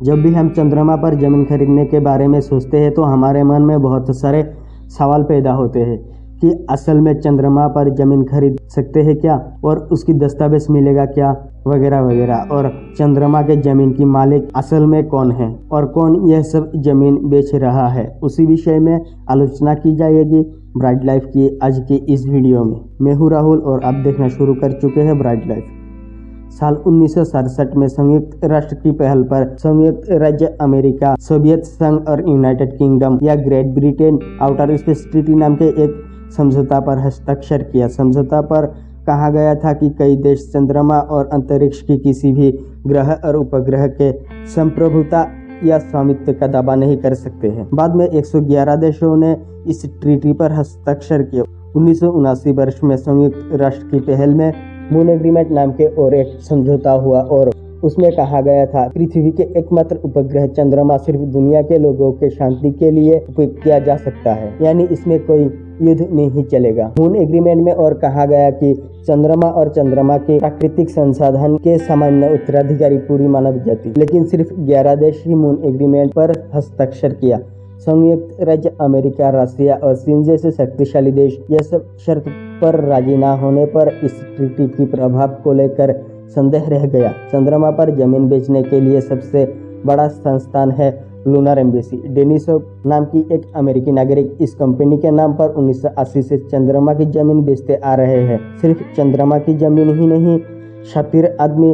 जब भी हम चंद्रमा पर ज़मीन खरीदने के बारे में सोचते हैं तो हमारे मन में बहुत सारे सवाल पैदा होते हैं कि असल में चंद्रमा पर ज़मीन खरीद सकते हैं क्या, और उसकी दस्तावेज मिलेगा क्या, वगैरह वगैरह। और चंद्रमा के ज़मीन की मालिक असल में कौन है और कौन यह सब ज़मीन बेच रहा है, उसी विषय में आलोचना की जाएगी ब्राइट लाइफ की आज की इस वीडियो में। मैं हूँ राहुल और आप देखना शुरू कर चुके हैं ब्राइट लाइफ। साल 1967 में संयुक्त राष्ट्र की पहल पर संयुक्त राज्य अमेरिका, सोवियत संघ और यूनाइटेड किंगडम या great Britain outer space treaty नाम के एक समझौता पर हस्ताक्षर किया। समझौता पर कहा गया था कि कई देश चंद्रमा और अंतरिक्ष की किसी भी ग्रह और उपग्रह के संप्रभुता या स्वामित्व का दावा नहीं कर सकते हैं। बाद में 111 देशों ने इस ट्रीटी पर हस्ताक्षर किया। 1979 वर्ष में संयुक्त राष्ट्र की पहल में मून एग्रीमेंट नाम के और एक समझौता हुआ और उसमें कहा गया था पृथ्वी के एकमात्र उपग्रह चंद्रमा सिर्फ दुनिया के लोगों के शांति के लिए उपयोग किया जा सकता है, यानी इसमें कोई युद्ध नहीं चलेगा। मून एग्रीमेंट में और कहा गया कि चंद्रमा और चंद्रमा के प्राकृतिक संसाधन के सामान्य उत्तराधिकारी पूरी मानव जाति। लेकिन सिर्फ 11 देश ही मून एग्रीमेंट पर हस्ताक्षर किया। संयुक्त राज्य अमेरिका, रसिया और चीन जैसे शक्तिशाली देश यह सब शर्त पर राजी न होने पर इस ट्रीटी की प्रभाव को लेकर संदेह रह गया। चंद्रमा पर जमीन बेचने के लिए सबसे बड़ा संस्थान है लूनर एम्बेसी। डेनिसोव नाम की एक अमेरिकी नागरिक इस कंपनी के नाम पर 1980 से चंद्रमा की जमीन बेचते आ रहे हैं। सिर्फ चंद्रमा की जमीन ही नहीं, शातिर आदमी,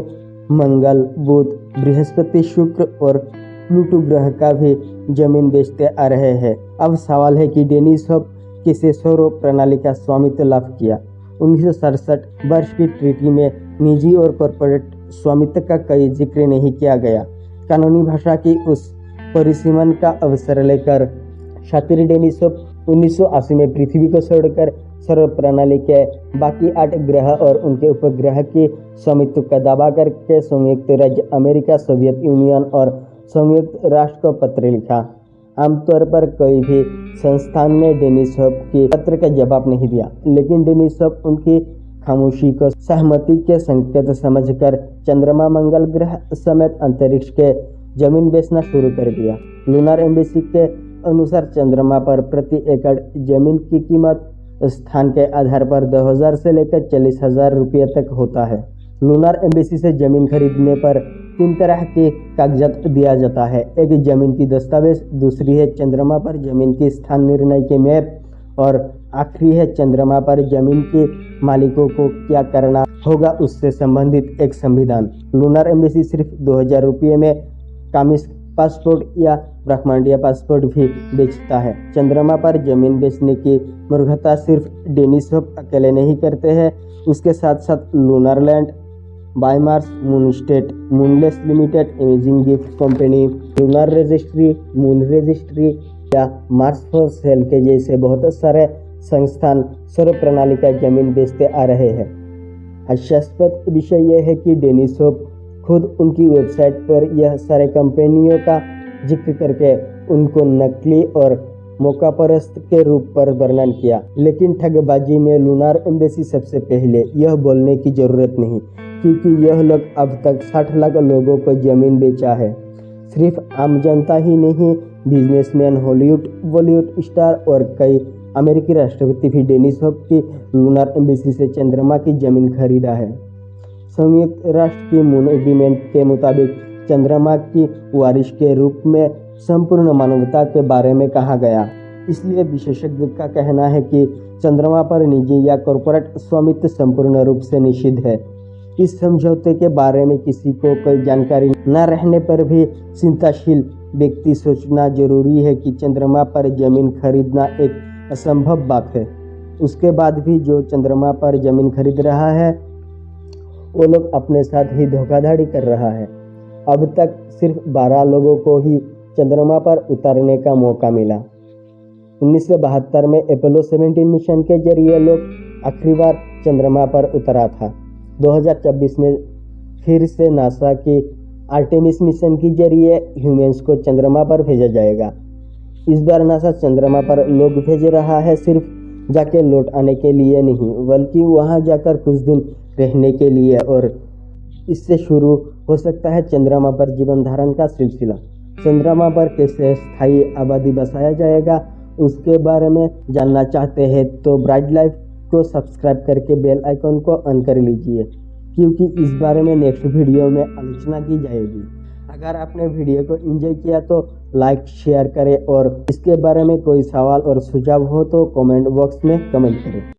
मंगल, बुध, बृहस्पति, शुक्र और प्लूटो ग्रह का भी जमीन बेचते आ रहे हैं। अब सवाल है कि डेनिसोव किसे सौर प्रणाली का स्वामित्व लाभ किया। 1967 वर्ष की ट्रीटी में निजी और कॉर्पोरेट स्वामित्व का कोई जिक्र नहीं किया गया। कानूनी भाषा की उस परिसीमन का अवसर लेकर शातिर डेनिसोव 1980 में पृथ्वी को छोड़कर सौर प्रणाली के बाकी 8 ग्रह और उनके उपग्रह की स्वामित्व का दावा करके संयुक्त राज्य अमेरिका, सोवियत यूनियन और संयुक्त राष्ट्र को पत्र लिखा। आमतौर पर कोई भी संस्थान ने डेनिसोव के पत्र का जवाब नहीं दिया, लेकिन डेनिसोव उनकी खामोशी को सहमति के संकेत समझकर चंद्रमा, मंगल ग्रह समेत अंतरिक्ष के जमीन बेचना शुरू कर दिया। लूनर एम्बेसी के अनुसार चंद्रमा पर प्रति एकड़ जमीन की कीमत स्थान के आधार पर 2000 से लेकर 40,000 रुपये तक होता है। लूनर एम्बेसी से जमीन खरीदने पर 3 तरह के कागजात दिया जाता है। एक जमीन की दस्तावेज, दूसरी है चंद्रमा पर जमीन की स्थान निर्णय के मैप और आखिरी है चंद्रमा पर जमीन के मालिकों को क्या करना होगा उससे संबंधित एक संविधान। लूनर एम्बेसी सिर्फ 2000 रुपये में कामिस पासपोर्ट या ब्रह्मांडीय पासपोर्ट भी बेचता है। चंद्रमा पर जमीन बेचने की मूर्खता सिर्फ डेनिसोव अकेले नहीं करते हैं, उसके साथ साथ Lunar Land, Buy Mars, Moon State, Moonless Limited, Imaging Gift Company, Lunar Registry, Moon Registry या मार्स फॉर सेल के जैसे बहुत सारे संस्थान सौर प्रणाली का जमीन बेचते आ रहे हैं। हास्यास्पद विषय यह है कि डेनिसोव खुद उनकी वेबसाइट पर यह सारे कंपनियों का जिक्र करके उनको नकली और मौकापरस्त के रूप पर वर्णन किया। लेकिन ठगबाजी में लूनर एम्बेसी सबसे पहले, यह बोलने की जरूरत नहीं क्योंकि यह लोग अब तक 60 लाख लोगों को जमीन बेचा है। सिर्फ आम जनता ही नहीं, बिजनेसमैन, हॉलीवुड, बॉलीवुड स्टार और कई अमेरिकी राष्ट्रपति भी डेनिसोव की लूनर एम्बेसी से चंद्रमा की जमीन खरीदा है। संयुक्त राष्ट्र की मून एग्रीमेंट के मुताबिक चंद्रमा की वारिश के रूप में संपूर्ण मानवता के बारे में कहा गया। इसलिए विशेषज्ञ का कहना है कि चंद्रमा पर निजी या कॉर्पोरेट स्वामित्व संपूर्ण रूप से निषिद्ध है। इस समझौते के बारे में किसी को कोई जानकारी न रहने पर भी चिंताशील व्यक्ति सोचना जरूरी है कि चंद्रमा पर जमीन खरीदना एक असंभव बात है। उसके बाद भी जो चंद्रमा पर जमीन खरीद रहा है वो लोग अपने साथ ही धोखाधड़ी कर रहा है। अब तक सिर्फ 12 लोगों को ही चंद्रमा पर उतरने का मौका मिला। 1972 में अपोलो 17 मिशन के जरिए लोग आखिरी बार चंद्रमा पर उतरा था। 2024 में फिर से नासा की आर्टेमिस मिशन के जरिए ह्यूमंस को चंद्रमा पर भेजा जाएगा। इस बार नासा चंद्रमा पर लोग भेज रहा है, सिर्फ जाके लौट आने के लिए नहीं, बल्कि वहां जाकर कुछ दिन रहने के लिए। और इससे शुरू हो सकता है चंद्रमा पर जीवन धारण का सिलसिला। चंद्रमा पर कैसे स्थायी आबादी बसाया जाएगा उसके बारे में जानना चाहते हैं तो ब्राइट लाइफ को सब्सक्राइब करके बेल आइकन को ऑन कर लीजिए, क्योंकि इस बारे में नेक्स्ट वीडियो में आलोचना की जाएगी। अगर आपने वीडियो को एंजॉय किया तो लाइक शेयर करें और इसके बारे में कोई सवाल और सुझाव हो तो कमेंट बॉक्स में कमेंट करें।